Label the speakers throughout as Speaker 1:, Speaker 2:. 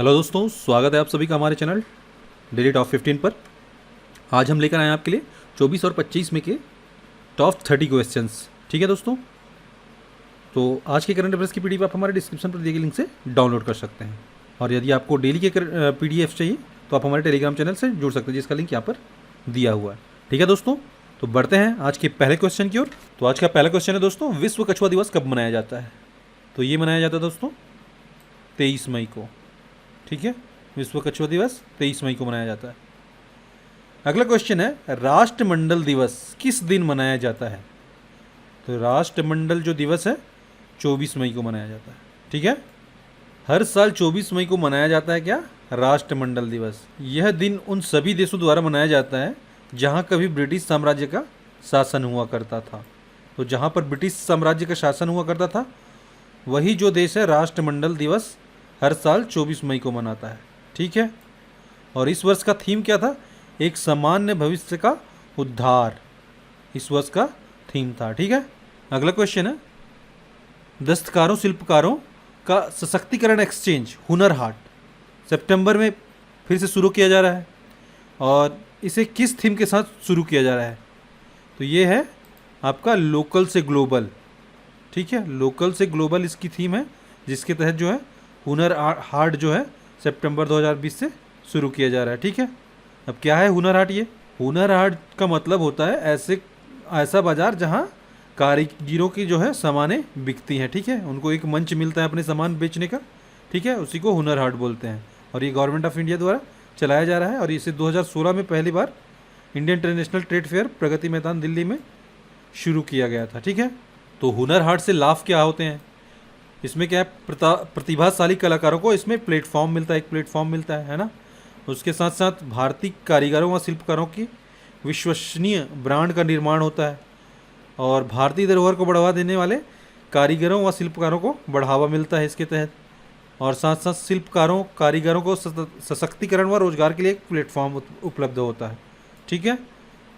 Speaker 1: Hello दोस्तों, स्वागत है आप सभी का हमारे चैनल डेली टॉप 15 पर। आज हम लेकर आए हैं आपके लिए 24 और 25 में के टॉप 30 क्वेश्चंस। ठीक है दोस्तों, तो आज के करंट अफेयर्स की पीडीएफ आप हमारे डिस्क्रिप्शन पर दिए गए लिंक से डाउनलोड कर सकते हैं। और यदि आपको डेली के पीडीएफ चाहिए तो आप हमारे टेलीग्राम चैनल से जुड़ सकते हैं, जिसका लिंक यहाँ पर दिया हुआ है। ठीक है दोस्तों, तो बढ़ते हैं आज के पहले क्वेश्चन की ओर। तो आज का पहला क्वेश्चन है दोस्तों, विश्व कछुआ दिवस कब मनाया जाता है? तो ये मनाया जाता है दोस्तों 23 मई को। ठीक है, विश्व कछुआ दिवस 23 मई को मनाया जाता है। अगला क्वेश्चन है, राष्ट्रमंडल दिवस किस दिन मनाया जाता है? तो राष्ट्रमंडल जो दिवस है 24 मई को मनाया जाता है। ठीक है, हर साल 24 मई को मनाया जाता है क्या? राष्ट्रमंडल दिवस। यह दिन उन सभी देशों द्वारा मनाया जाता है जहां कभी ब्रिटिश साम्राज्य का शासन हुआ करता था। तो जहां पर ब्रिटिश साम्राज्य का शासन हुआ करता था वही जो देश है राष्ट्रमंडल दिवस हर साल 24 मई को मनाता है। ठीक है, और इस वर्ष का थीम क्या था? एक सामान्य भविष्य का उद्धार, इस वर्ष का थीम था। ठीक है, अगला क्वेश्चन है, दस्तकारों शिल्पकारों का सशक्तिकरण एक्सचेंज हुनर हाट सितंबर में फिर से शुरू किया जा रहा है, और इसे किस थीम के साथ शुरू किया जा रहा है? तो ये है आपका लोकल से ग्लोबल। ठीक है, लोकल से ग्लोबल इसकी थीम है, जिसके तहत जो है हुनर हाट जो है सितंबर 2020 से शुरू किया जा रहा है। ठीक है, अब क्या है हुनर हाट? ये हुनर हाट का मतलब होता है ऐसा बाज़ार जहाँ कारीगरों की जो है सामानें बिकती हैं। ठीक है, उनको एक मंच मिलता है अपने सामान बेचने का। ठीक है, उसी को हुनर हाट बोलते हैं, और ये गवर्नमेंट ऑफ इंडिया द्वारा चलाया जा रहा है। और इसे 2016 में पहली बार Indian international trade fair Pragati Maidan Delhi में शुरू किया गया था। ठीक है, तो हुनर हाट से लाभ क्या होते हैं? इसमें क्या है, प्रतिभाशाली कलाकारों को इसमें प्लेटफॉर्म मिलता है, एक प्लेटफॉर्म मिलता है ना। उसके साथ साथ भारतीय कारीगरों व शिल्पकारों की विश्वसनीय ब्रांड का निर्माण होता है, और भारतीय धरोहर को बढ़ावा देने वाले कारीगरों व शिल्पकारों को बढ़ावा मिलता है इसके तहत। और साथ साथ शिल्पकारों कारीगरों को सशक्तिकरण व रोजगार के लिए एक प्लेटफॉर्म उपलब्ध होता है। ठीक है,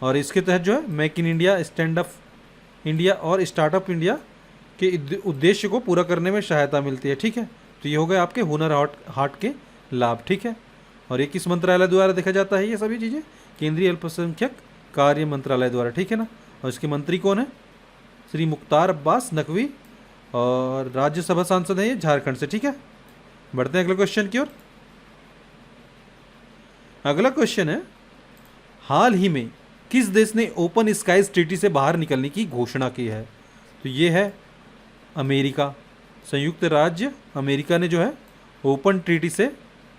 Speaker 1: और इसके तहत जो है make in India, stand up India और स्टार्टअप इंडिया के उद्देश्य को पूरा करने में सहायता मिलती है। ठीक है, तो ये हो गए आपके हुनर हाट के लाभ। ठीक है, और ये किस मंत्रालय द्वारा देखा जाता है? ये सभी चीज़ें केंद्रीय अल्पसंख्यक कार्य मंत्रालय द्वारा। ठीक है ना, और इसके मंत्री कौन है? श्री मुख्तार अब्बास नकवी, और राज्यसभा सांसद है ये झारखंड से। ठीक है, बढ़ते हैं अगले क्वेश्चन की ओर। अगला क्वेश्चन है, हाल ही में किस देश ने ओपन स्काईज ट्रीटी से बाहर निकलने की घोषणा की है? तो ये है अमेरिका। संयुक्त राज्य अमेरिका ने जो है ओपन ट्रीटी से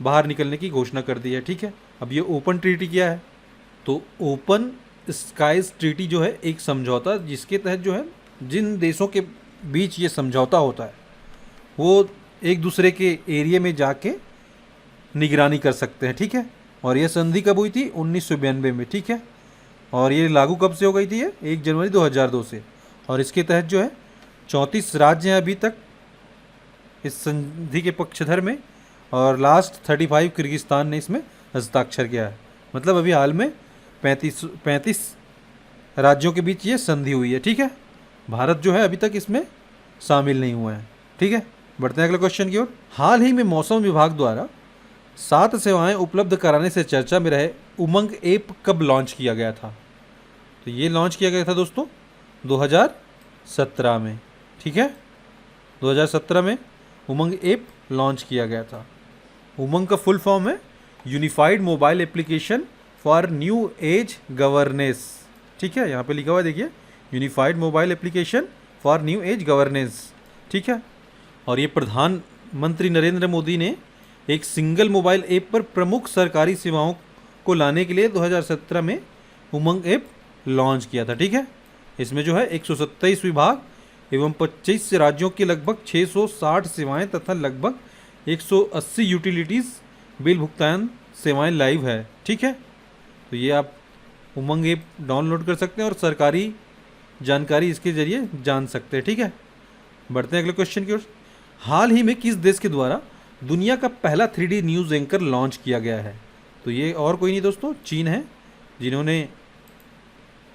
Speaker 1: बाहर निकलने की घोषणा कर दी है। ठीक है, अब ये ओपन ट्रीटी क्या है? तो ओपन स्काईज ट्रीटी जो है एक समझौता, जिसके तहत जो है जिन देशों के बीच ये समझौता होता है वो एक दूसरे के एरिया में जाके निगरानी कर सकते हैं। ठीक है, और ये संधि कब हुई थी? 1992 में। ठीक है, और ये लागू कब से हो गई थी? ये 1 जनवरी 2002 से। और इसके तहत जो है 34 राज्य हैं अभी तक इस संधि के पक्षधर में, और लास्ट 35 किर्गिस्तान ने इसमें हस्ताक्षर किया है। मतलब अभी हाल में 35 राज्यों के बीच ये संधि हुई है। ठीक है, भारत जो है अभी तक इसमें शामिल नहीं हुआ है। ठीक है, बढ़ते हैं अगले क्वेश्चन की ओर। हाल ही में मौसम विभाग द्वारा 7 सेवाएं उपलब्ध कराने से चर्चा में रहे उमंग ऐप कब लॉन्च किया गया था? तो ये लॉन्च किया गया था दोस्तों 2017 में। ठीक है, 2017 में उमंग ऐप लॉन्च किया गया था। उमंग का फुल फॉर्म है unified mobile application for new age governance. ठीक है, यहाँ पे लिखा हुआ है देखिए, unified mobile application for new age governance. ठीक है, और ये प्रधानमंत्री नरेंद्र मोदी ने एक सिंगल मोबाइल ऐप पर प्रमुख सरकारी सेवाओं को लाने के लिए 2017 में उमंग ऐप लॉन्च किया था। ठीक है, इसमें जो है 127 विभाग एवं 25 राज्यों की लगभग 660 सेवाएं तथा लगभग 180 यूटिलिटीज़ बिल भुगतान सेवाएं लाइव है। ठीक है, तो ये आप उमंग ऐप डाउनलोड कर सकते हैं और सरकारी जानकारी इसके जरिए जान सकते हैं। ठीक है, बढ़ते हैं अगले क्वेश्चन की ओर। हाल ही में किस देश के द्वारा दुनिया का पहला 3D न्यूज़ एंकर लॉन्च किया गया है? तो ये और कोई नहीं दोस्तों, चीन है, जिन्होंने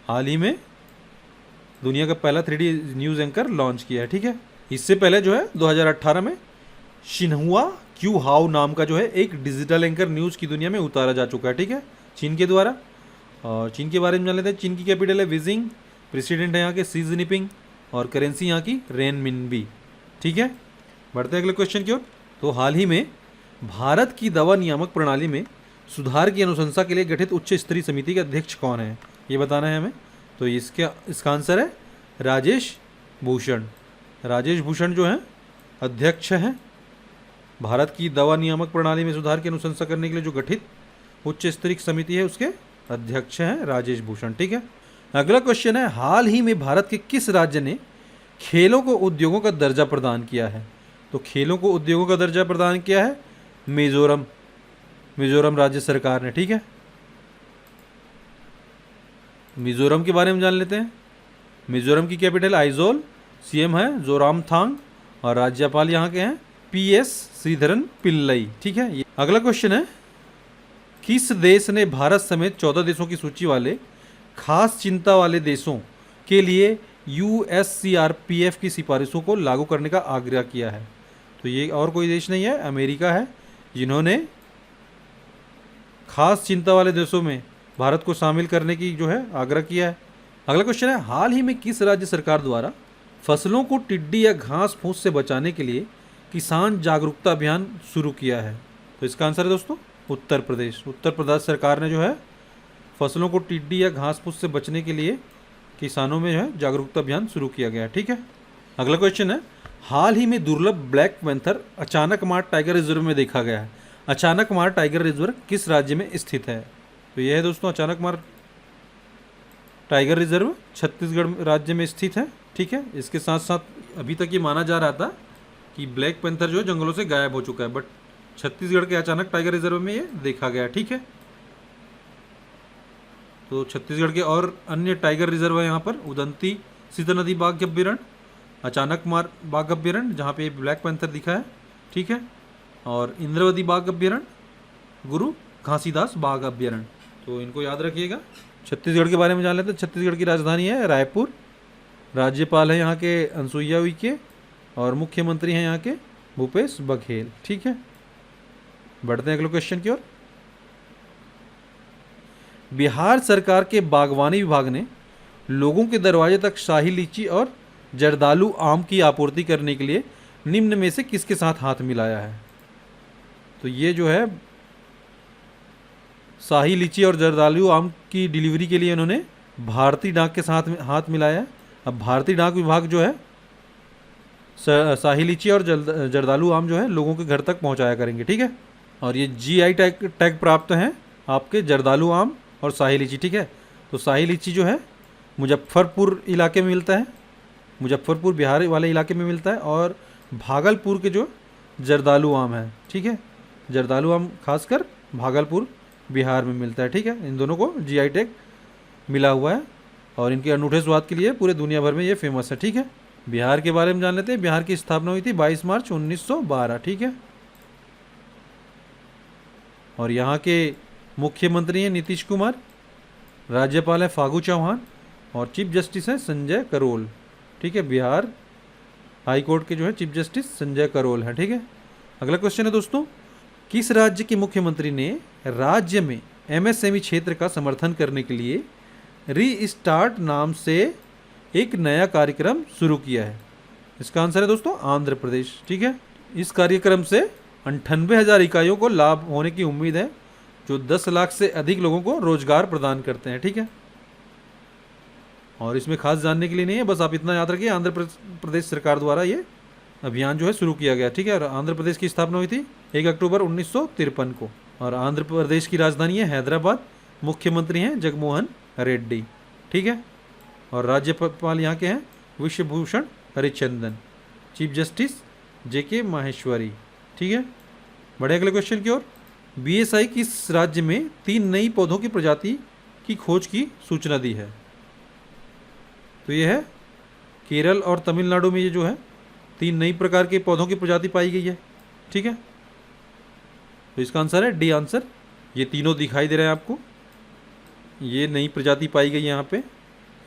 Speaker 1: हाल ही में दुनिया का पहला 3D न्यूज़ एंकर लॉन्च किया है। ठीक है, इससे पहले जो है 2018 में शिन्हुआ क्यू हाउ नाम का जो है एक डिजिटल एंकर न्यूज़ की दुनिया में उतारा जा चुका है, ठीक है, चीन के द्वारा। और चीन के बारे में जान लेते हैं। चीन की कैपिटल है बीजिंग, प्रेसिडेंट है यहाँ के शी जिनपिंग, और करेंसी यहाँ की रेनमिनबी, ठीक है। बढ़ते हैं अगले क्वेश्चन की ओर। तो हाल ही में भारत की दवा नियामक प्रणाली में सुधार की अनुशंसा के लिए गठित उच्च स्तरीय समिति के अध्यक्ष कौन है, ये बताना है हमें। तो इसका आंसर है राजेश भूषण। राजेश भूषण जो है अध्यक्ष हैं भारत की दवा नियामक प्रणाली में सुधार की अनुशंसा करने के लिए जो गठित उच्च स्तरीय समिति है, उसके अध्यक्ष हैं राजेश भूषण, ठीक है। अगला क्वेश्चन है, हाल ही में भारत के किस राज्य ने खेलों को उद्योगों का दर्जा प्रदान किया है। तो खेलों को उद्योगों का दर्जा प्रदान किया है मिजोरम राज्य सरकार ने, ठीक है। मिजोरम के बारे में जान लेते हैं। मिजोरम की कैपिटल आइजोल, सीएम है जोरामथांग, और राज्यपाल यहाँ के हैं PS श्रीधरन पिल्लई, ठीक है। ये अगला क्वेश्चन है, किस देश ने भारत समेत 14 देशों की सूची वाले खास चिंता वाले देशों के लिए USCRPF की सिफारिशों को लागू करने का आग्रह किया है। तो ये और कोई देश नहीं है, अमेरिका है, जिन्होंने खास चिंता वाले देशों में भारत को शामिल करने की जो है आग्रह किया है। अगला क्वेश्चन है, हाल ही में किस राज्य सरकार द्वारा फसलों को टिड्डी या घास फूस से बचाने के लिए किसान जागरूकता अभियान शुरू किया है। तो इसका आंसर है दोस्तों उत्तर प्रदेश। उत्तर प्रदेश सरकार ने जो है फसलों को टिड्डी या घास फूस से बचने के लिए किसानों में जो है जागरूकता अभियान शुरू किया गया है, ठीक है। अगला क्वेश्चन है, हाल ही में दुर्लभ black panther Achanakmar tiger reserve में देखा गया है। अचानकमार टाइगर रिजर्व किस राज्य में स्थित है। तो यह है दोस्तों अचानकमार टाइगर रिजर्व छत्तीसगढ़ राज्य में स्थित है, ठीक है। इसके साथ साथ अभी तक ये माना जा रहा था कि ब्लैक पैंथर जो है जंगलों से गायब हो चुका है, बट छत्तीसगढ़ के अचानक टाइगर रिजर्व में ये देखा गया, ठीक है। तो छत्तीसगढ़ के और अन्य टाइगर रिजर्व है यहाँ पर उदंती सीता नदी बाघ अभ्यारण्य, अचानकमार बाघ अभ्यारण्य जहाँ पे ब्लैक पैंथर दिखा है, ठीक है, और इंद्रावती बाघ अभ्यारण्य, गुरु घासीदास बाघ अभ्यारण्य। तो इनको याद रखिएगा। छत्तीसगढ़ के बारे में जान लेते हैं। छत्तीसगढ़ की राजधानी है रायपुर, राज्यपाल है यहाँ के अनसुईया उइके, और मुख्यमंत्री हैं यहाँ के भूपेश बघेल, ठीक है। बढ़ते हैं अगले क्वेश्चन की ओर। बिहार सरकार के बागवानी विभाग ने लोगों के दरवाजे तक शाही लीची और जर्दालू आम की आपूर्ति करने के लिए निम्न में से किसके साथ हाथ मिलाया है। तो ये जो है शाही लीची और जर्दालू आम की डिलीवरी के लिए इन्होंने भारतीय डाक के साथ हाथ मिलाया है। अब भारतीय डाक विभाग जो है शाही लीची और जर्दालू आम जो है लोगों के घर तक पहुंचाया करेंगे, ठीक है। और ये GI टैग प्राप्त हैं आपके जर्दालू आम और शाही लीची, ठीक है। तो शाही लीची जो है मुजफ्फरपुर इलाके में मिलता है, मुजफ्फरपुर बिहार वाले इलाके में मिलता है, और भागलपुर के जो जर्दालू आम है, ठीक है, जर्दालू आम खासकर भागलपुर बिहार में मिलता है, ठीक है। इन दोनों को GI टैग मिला हुआ है और इनके अनूठे स्वाद के लिए पूरे दुनिया भर में ये फेमस है, ठीक है। बिहार के बारे में जान लेते हैं। बिहार की स्थापना हुई थी 22 मार्च 1912, ठीक है। और यहाँ के मुख्यमंत्री हैं नीतीश कुमार, राज्यपाल है फागू चौहान, और चीफ जस्टिस है संजय करोल, ठीक है। बिहार हाई कोर्ट के जो है चीफ जस्टिस संजय करोल हैं, ठीक है। अगला क्वेश्चन है दोस्तों, किस राज्य के मुख्यमंत्री ने राज्य में MSME क्षेत्र का समर्थन करने के लिए रीस्टार्ट नाम से एक नया कार्यक्रम शुरू किया है। इसका आंसर है दोस्तों आंध्र प्रदेश, ठीक है। इस कार्यक्रम से 98,000 इकाइयों को लाभ होने की उम्मीद है, जो 10 लाख से अधिक लोगों को रोजगार प्रदान करते हैं, ठीक है। और इसमें खास जानने के लिए नहीं है, बस आप इतना याद रखिए आंध्र प्रदेश सरकार द्वारा ये अभियान जो है शुरू किया गया, ठीक है। और आंध्र प्रदेश की स्थापना हुई थी 1 अक्टूबर 1953 को, और आंध्र प्रदेश की राजधानी है हैदराबाद, मुख्यमंत्री हैं जगमोहन रेड्डी, ठीक है। और राज्यपाल यहाँ के हैं Vishwabhushan Harichandan, chief justice JK Maheshwari, ठीक है। बढ़े अगले क्वेश्चन की ओर। BSI किस राज्य में 3 नई पौधों की प्रजाति की खोज की सूचना दी है। तो ये है केरल और तमिलनाडु में, ये जो है 3 नई प्रकार के पौधों की प्रजाति पाई गई है, ठीक है। तो इसका आंसर है डी आंसर। ये तीनों दिखाई दे रहे हैं आपको, ये नई प्रजाति पाई गई है यहाँ पे।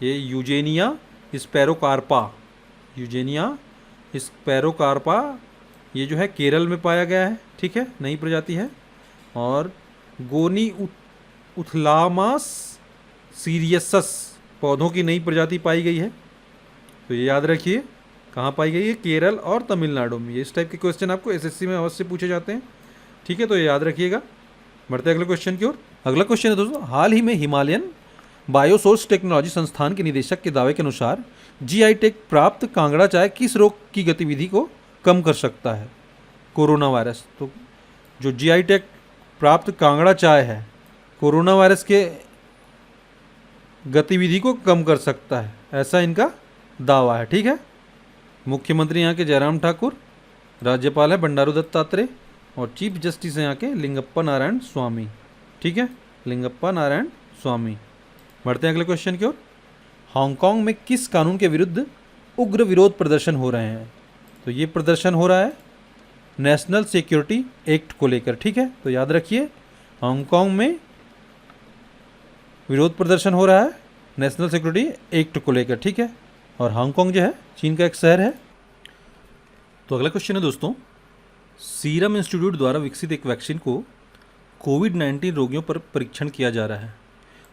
Speaker 1: ये यूजेनिया स्पैरोकार्पा, यूजेनिया स्पैरोकार्पा ये जो है केरल में पाया गया है, ठीक है, नई प्रजाति है। और गोनी उथलामास सीरियसस पौधों की नई प्रजाति पाई गई है। तो ये याद रखिए कहाँ पाई गई है, केरल और तमिलनाडु में। ये इस टाइप के क्वेश्चन आपको एसएससी में अवश्य पूछे जाते हैं, ठीक है, तो ये याद रखिएगा। बढ़ते हैं अगले क्वेश्चन की ओर। अगला क्वेश्चन है दोस्तों, हाल ही में हिमालयन बायोसोर्स टेक्नोलॉजी संस्थान के निदेशक के दावे के अनुसार जीआई टैग प्राप्त कांगड़ा चाय किस रोग की गतिविधि को कम कर सकता है? Corona virus. तो जो जीआई टैग प्राप्त कांगड़ा चाय है कोरोना वायरस के गतिविधि को कम कर सकता है, ऐसा इनका दावा है, ठीक है। मुख्यमंत्री यहाँ के जयराम ठाकुर, राज्यपाल है बंडारू दत्तात्रेय और चीफ जस्टिस है यहाँ के लिंगप्पा नारायण स्वामी, ठीक है, लिंगप्पा नारायण स्वामी। बढ़ते हैं अगले क्वेश्चन की ओर। हांगकांग में किस कानून के विरुद्ध उग्र विरोध प्रदर्शन हो रहे हैं? तो ये प्रदर्शन हो रहा है नेशनल सिक्योरिटी एक्ट को लेकर, ठीक है, तो याद रखिए हांगकांग में विरोध प्रदर्शन हो रहा है नेशनल सिक्योरिटी एक्ट को लेकर, ठीक है। और हांगकांग जो है चीन का एक शहर है। तो अगला क्वेश्चन है दोस्तों, सीरम इंस्टीट्यूट द्वारा विकसित एक वैक्सीन को कोविड-19 रोगियों पर परीक्षण किया जा रहा है।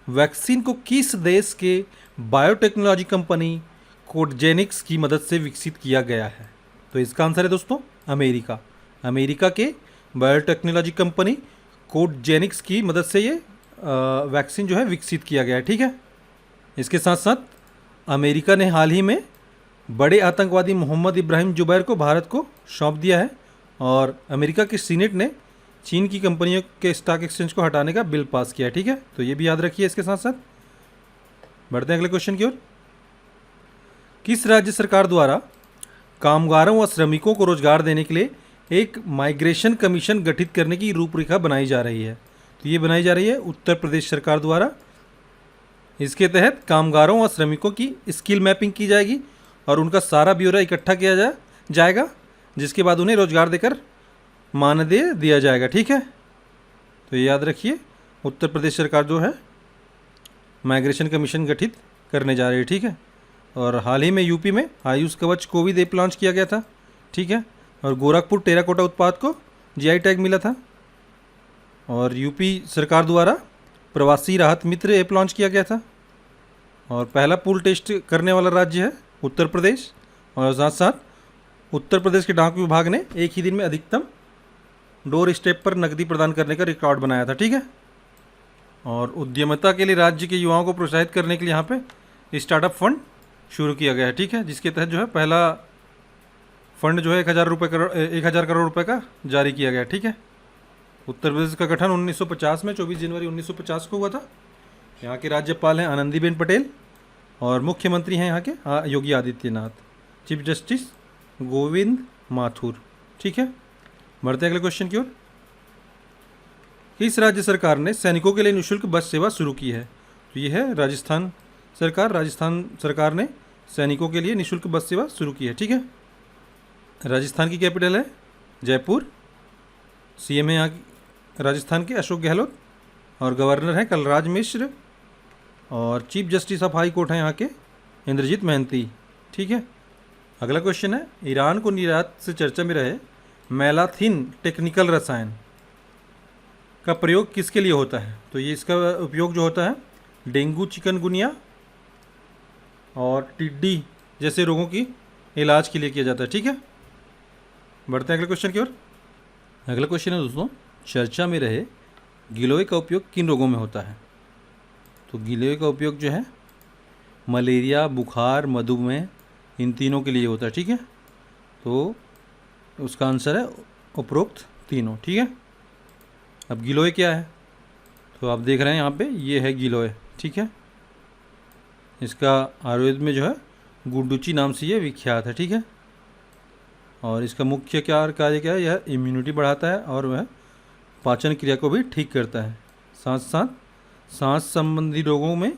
Speaker 1: वैक्सीन को किस देश के बायोटेक्नोलॉजी कंपनी कोडजेनिक्स की मदद से विकसित किया गया है? तो इसका आंसर है दोस्तों अमेरिका। अमेरिका के बायोटेक्नोलॉजी कंपनी कोडजेनिक्स की मदद से ये वैक्सीन जो है विकसित किया गया है, ठीक है। इसके साथ साथ अमेरिका ने हाल ही में बड़े आतंकवादी मोहम्मद इब्राहिम जुबैर को भारत को सौंप दिया है और अमेरिका की सीनेट ने चीन की कंपनियों के स्टॉक एक्सचेंज को हटाने का बिल पास किया है, ठीक है, तो ये भी याद रखिए इसके साथ साथ। बढ़ते हैं अगले क्वेश्चन की ओर। किस राज्य सरकार द्वारा कामगारों व श्रमिकों को रोजगार देने के लिए एक माइग्रेशन कमीशन गठित करने की रूपरेखा बनाई जा रही है? तो ये बनाई जा रही है उत्तर प्रदेश सरकार द्वारा। इसके तहत कामगारों और श्रमिकों की स्किल मैपिंग की जाएगी और उनका सारा ब्यौरा इकट्ठा किया जाएगा, जिसके बाद उन्हें रोजगार देकर मानदेय दिया जाएगा, ठीक है। तो ये याद रखिए उत्तर प्रदेश सरकार जो है माइग्रेशन कमीशन गठित करने जा रही है, ठीक है। और हाल ही में यूपी में आयुष कवच कोविड ऐप लॉन्च किया गया था, ठीक है। और गोरखपुर टेराकोटा उत्पाद को जीआई टैग मिला था। और यूपी सरकार द्वारा प्रवासी राहत मित्र ऐप लॉन्च किया गया था। और पहला पूल टेस्ट करने वाला राज्य है उत्तर प्रदेश। और साथ साथ उत्तर प्रदेश के डाक विभाग ने एक ही दिन में अधिकतम डोर स्टेप पर नकदी प्रदान करने का रिकॉर्ड बनाया था, ठीक है। और उद्यमिता के लिए राज्य के युवाओं को प्रोत्साहित करने के लिए यहाँ पे स्टार्टअप फंड शुरू किया गया है, ठीक है, जिसके तहत जो है पहला फंड जो है 1,000 करोड़ रुपए का जारी किया गया, ठीक है। उत्तर प्रदेश का गठन 1950 में 24 जनवरी 1950 को हुआ था। यहाँ के राज्यपाल हैं आनंदीबेन पटेल और मुख्यमंत्री हैं यहाँ के योगी आदित्यनाथ, चीफ जस्टिस गोविंद माथुर, ठीक है। बढ़ते हैं अगले क्वेश्चन की ओर। किस राज्य सरकार ने सैनिकों के लिए निःशुल्क बस सेवा शुरू की है? तो ये है राजस्थान सरकार। राजस्थान सरकार ने सैनिकों के लिए निःशुल्क बस सेवा शुरू की है, ठीक है। राजस्थान की कैपिटल है जयपुर। सीएम है यहाँ राजस्थान के अशोक गहलोत और गवर्नर हैं कलराज मिश्र और chief justice of high court हैं यहाँ के इंद्रजीत महंती, ठीक है। अगला क्वेश्चन है, ईरान को निर्यात से चर्चा में रहे मैलाथिन टेक्निकल रसायन का प्रयोग किसके लिए होता है? तो ये इसका उपयोग जो होता है डेंगू, चिकनगुनिया और टिड्डी जैसे रोगों की इलाज के लिए किया जाता है, ठीक है। बढ़ते हैं अगले क्वेश्चन की ओर। अगला क्वेश्चन है दोस्तों, चर्चा में रहे गिलोय का उपयोग किन रोगों में होता है? तो गिलोय का उपयोग जो है मलेरिया, बुखार, मधुमेह, इन तीनों के लिए होता है, ठीक है। तो उसका आंसर है उपरोक्त तीनों, ठीक है। अब गिलोय क्या है? तो आप देख रहे हैं यहाँ पे ये है गिलोय, ठीक है। इसका आयुर्वेद में जो है गुंडुची नाम से ये विख्यात है, ठीक है। और इसका मुख्य कार्य क्या है? यह इम्यूनिटी बढ़ाता है और वह पाचन क्रिया को भी ठीक करता है, साथ साथ सांस संबंधी रोगों में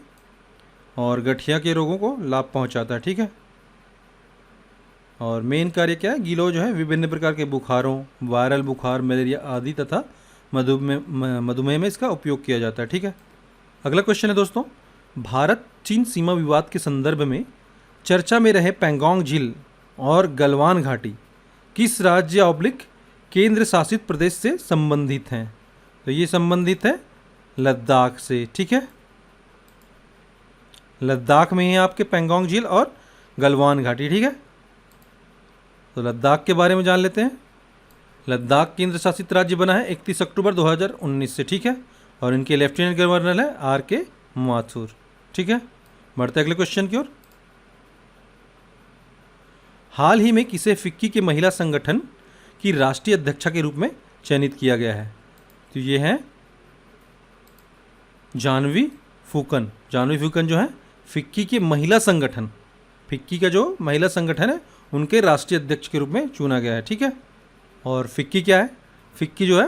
Speaker 1: और गठिया के रोगों को लाभ पहुंचाता है, ठीक है। और मेन कार्य क्या है? गिलोय जो है विभिन्न प्रकार के बुखारों, वायरल बुखार, मलेरिया आदि तथा मधुमेह में इसका उपयोग किया जाता है, ठीक है। अगला क्वेश्चन है दोस्तों, भारत चीन सीमा विवाद के संदर्भ में चर्चा में रहे पैंगोंग झील और गलवान घाटी किस राज्य ऑब्लिक केंद्र शासित प्रदेश से संबंधित हैं? तो ये संबंधित है लद्दाख से। ठीक है, लद्दाख में है आपके पेंगोंग झील और गलवान घाटी। ठीक है, तो लद्दाख के बारे में जान लेते हैं। लद्दाख केंद्र शासित राज्य बना है 31 अक्टूबर 2019 से। ठीक है, और इनके लेफ्टिनेंट गवर्नर है RK माथुर। ठीक है, बढ़ते अगले क्वेश्चन की ओर। हाल ही में किसे फिक्की के महिला संगठन की राष्ट्रीय अध्यक्षा के रूप में चयनित किया गया है? तो ये है जानवी फूकन। जानवी फूकन जो है फिक्की के महिला संगठन, फिक्की का जो महिला संगठन है उनके राष्ट्रीय अध्यक्ष के रूप में चुना गया है। ठीक है, और फिक्की क्या है? फिक्की जो है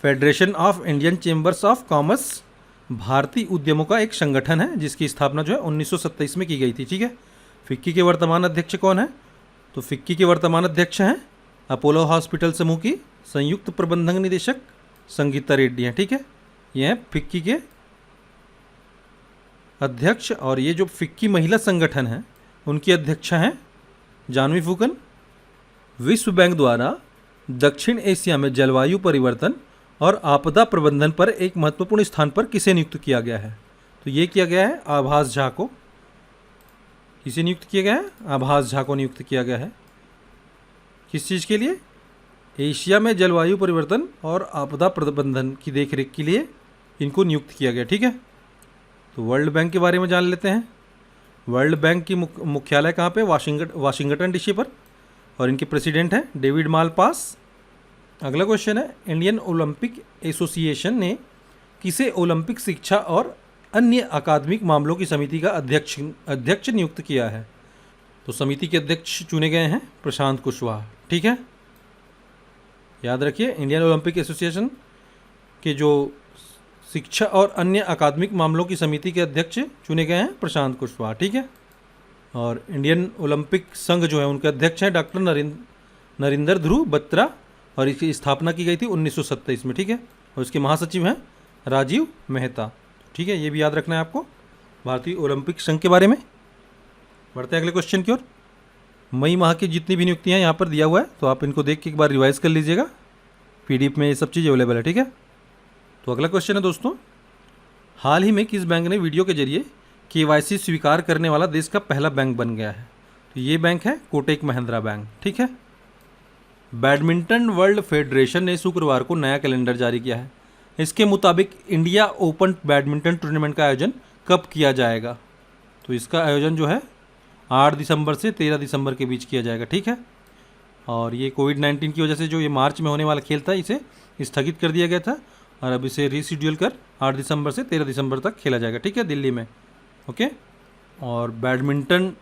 Speaker 1: federation of Indian chambers of commerce, भारतीय उद्यमों का एक संगठन है जिसकी स्थापना जो है 1927 में की गई थी। ठीक है, फिक्की के वर्तमान अध्यक्ष कौन है? तो फिक्की के वर्तमान अध्यक्ष हैं अपोलो हॉस्पिटल समूह की संयुक्त प्रबंधक निदेशक संगीता रेड्डी हैं। ठीक है, ये हैं फिक्की के अध्यक्ष, और ये जो फिक्की महिला संगठन है उनकी अध्यक्षा हैं जानवी फूकन। विश्व बैंक द्वारा दक्षिण एशिया में जलवायु परिवर्तन और आपदा प्रबंधन पर एक महत्वपूर्ण स्थान पर किसे नियुक्त किया गया है? तो ये किया गया है आभास झा को। किसे नियुक्त किया गया है? आभास झा को नियुक्त किया गया है। किस चीज़ के लिए? एशिया में जलवायु परिवर्तन और आपदा प्रबंधन की देखरेख के लिए इनको नियुक्त किया गया। ठीक है, तो वर्ल्ड बैंक के बारे में जान लेते हैं। वर्ल्ड बैंक की मुख्यालय कहाँ पे? वाशिंगटन DC पर, और इनके प्रेसिडेंट हैं डेविड मालपास। अगला क्वेश्चन है, इंडियन ओलंपिक एसोसिएशन ने किसे ओलंपिक शिक्षा और अन्य अकादमिक मामलों की समिति का अध्यक्ष नियुक्त किया है? तो समिति के अध्यक्ष चुने गए हैं प्रशांत कुशवाहा। ठीक है, याद रखिए इंडियन ओलंपिक एसोसिएशन के जो शिक्षा और अन्य अकादमिक मामलों की समिति के अध्यक्ष चुने गए हैं प्रशांत कुशवाहा। ठीक है, और इंडियन ओलंपिक संघ जो है उनके अध्यक्ष हैं डॉक्टर नरेंद्र ध्रुव बत्रा, और इसकी स्थापना की गई थी 1927 में। ठीक है, और उसके महासचिव हैं राजीव मेहता। ठीक है, ये भी याद रखना है आपको भारतीय ओलंपिक संघ के बारे में। बढ़ते हैं अगले क्वेश्चन की ओर। मई माह की जितनी भी नियुक्तियाँ यहाँ पर दिया हुआ है तो आप इनको देख के एक बार रिवाइज कर लीजिएगा, PDF में ये सब चीज़ अवेलेबल है। ठीक है, तो अगला क्वेश्चन है दोस्तों, हाल ही में किस बैंक ने वीडियो के जरिए KYC स्वीकार करने वाला देश का पहला बैंक बन गया है? तो ये बैंक है कोटक महिंद्रा बैंक। ठीक है, बैडमिंटन वर्ल्ड फेडरेशन ने शुक्रवार को नया कैलेंडर जारी किया है। इसके मुताबिक इंडिया ओपन बैडमिंटन टूर्नामेंट का आयोजन कब किया जाएगा? तो इसका आयोजन जो है 8 दिसंबर से 13 दिसंबर के बीच किया जाएगा। ठीक है, और ये कोविड-19 की वजह से जो ये मार्च में होने वाला खेल था इसे स्थगित कर दिया गया था, और अब इसे रीशेड्यूल कर 8 दिसंबर से 13 दिसंबर तक खेला जाएगा। ठीक है, दिल्ली में। ओके, और बैडमिंटन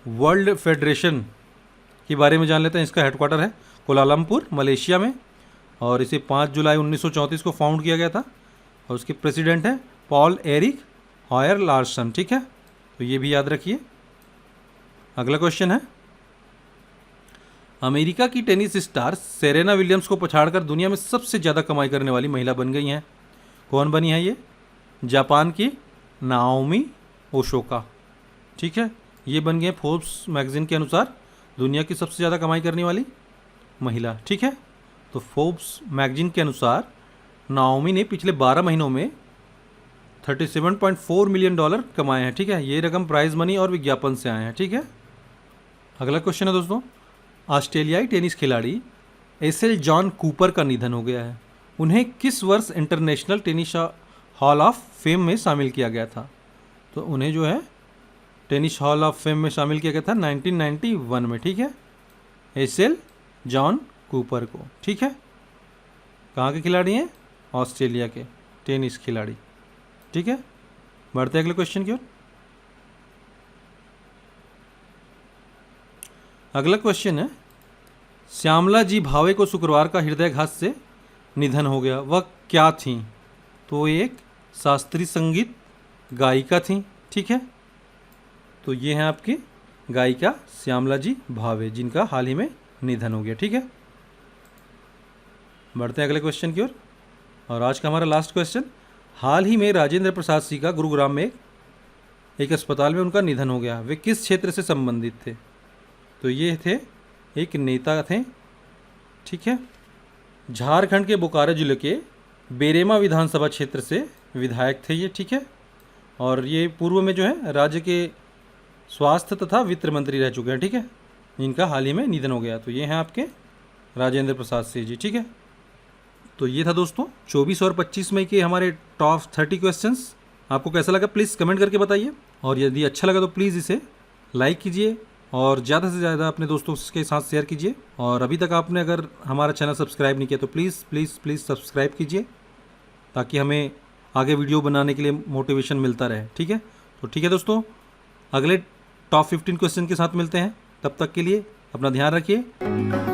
Speaker 1: वर्ल्ड फेडरेशन के बारे में जान लेते हैं। इसका हेडक्वार्टर है कोलालमपुर मलेशिया में, और इसे 5 जुलाई 1934 को फाउंड किया गया था, और उसके प्रेसिडेंट हैं पॉल एरिक हॉयर लार्सन। ठीक है, तो ये भी याद रखिए। अगला क्वेश्चन है, अमेरिका की टेनिस स्टार सेरेना विलियम्स को पछाड़कर दुनिया में सबसे ज़्यादा कमाई करने वाली महिला बन गई हैं। कौन बनी है ये? जापान की नाओमी ओसाका। ठीक है, ये बन गए फोर्ब्स मैगजीन के अनुसार दुनिया की सबसे ज़्यादा कमाई करने वाली महिला। ठीक है, तो फोर्ब्स मैगजीन के अनुसार नाओमी ने पिछले 12 महीनों में $37.4 मिलियन कमाए हैं। ठीक है, ये रकम प्राइज मनी और विज्ञापन से आए हैं। ठीक है, अगला क्वेश्चन है दोस्तों, ऑस्ट्रेलियाई टेनिस खिलाड़ी एसएल जॉन कूपर का निधन हो गया है। उन्हें किस वर्ष international tennis hall of fame में शामिल किया गया था? तो उन्हें जो है टेनिस हॉल ऑफ फेम में शामिल किया गया था 1991 में। ठीक है, एसएल जॉन कूपर को। ठीक है, कहाँ के खिलाड़ी हैं? ऑस्ट्रेलिया के टेनिस खिलाड़ी। ठीक है, बढ़ते अगले क्वेश्चन की ओर। अगला क्वेश्चन है, श्यामला जी भावे को शुक्रवार का हृदयघात से निधन हो गया, वह क्या थी? तो एक शास्त्रीय संगीत गायिका थी। ठीक है, तो ये हैं आपकी गायिका श्यामला जी भावे जिनका हाल ही में निधन हो गया। ठीक है, बढ़ते हैं अगले क्वेश्चन की ओर। और आज का हमारा लास्ट क्वेश्चन, हाल ही में राजेंद्र प्रसाद सिंह का गुरुग्राम में एक अस्पताल में उनका निधन हो गया, वे किस क्षेत्र से संबंधित थे? तो ये थे एक नेता थे, ठीक है। झारखंड के बोकारो जिले के बेरेमा विधानसभा क्षेत्र से विधायक थे ये, ठीक है। और ये पूर्व में जो है राज्य के स्वास्थ्य तथा वित्त मंत्री रह चुके हैं, ठीक है। इनका हाल ही में निधन हो गया। तो ये हैं आपके राजेंद्र प्रसाद सिंह जी, ठीक है। तो ये था दोस्तों 24 और 25 मई के हमारे टॉप 30 क्वेश्चंस। आपको कैसा लगा प्लीज़ कमेंट करके बताइए, और यदि अच्छा लगा तो प्लीज़ इसे लाइक कीजिए और ज़्यादा से ज़्यादा अपने दोस्तों के साथ शेयर कीजिए। और अभी तक आपने अगर हमारा चैनल सब्सक्राइब नहीं किया तो प्लीज़ प्लीज़ प्लीज़ सब्सक्राइब कीजिए, ताकि हमें आगे वीडियो बनाने के लिए मोटिवेशन मिलता रहे, ठीक है। तो ठीक है दोस्तों, अगले टॉप 15 क्वेश्चन के साथ मिलते हैं। तब तक के लिए अपना ध्यान रखिए।